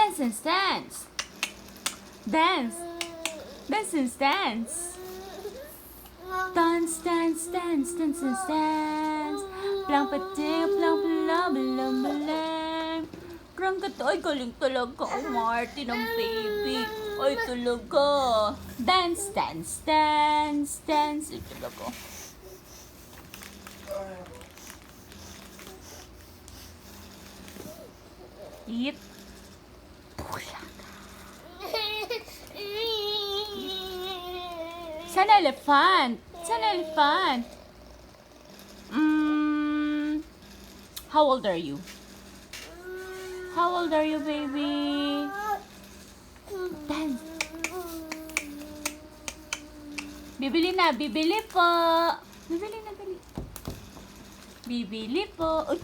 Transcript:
Dance and dance. Dance. Dance and dance. Dance, dance, dance, dance and dance. Plang pating, plang plang, balang balang. Ranggat, ay galing talaga ang Marty ng baby. Ay talaga. Dance, dance, dance, dance. Ay talaga. Eat. San elephant? San elephant? How old are you? How old are you, baby? 10. Bibili na, bibili po. Bibili na, bibili. Bibili po. Uy,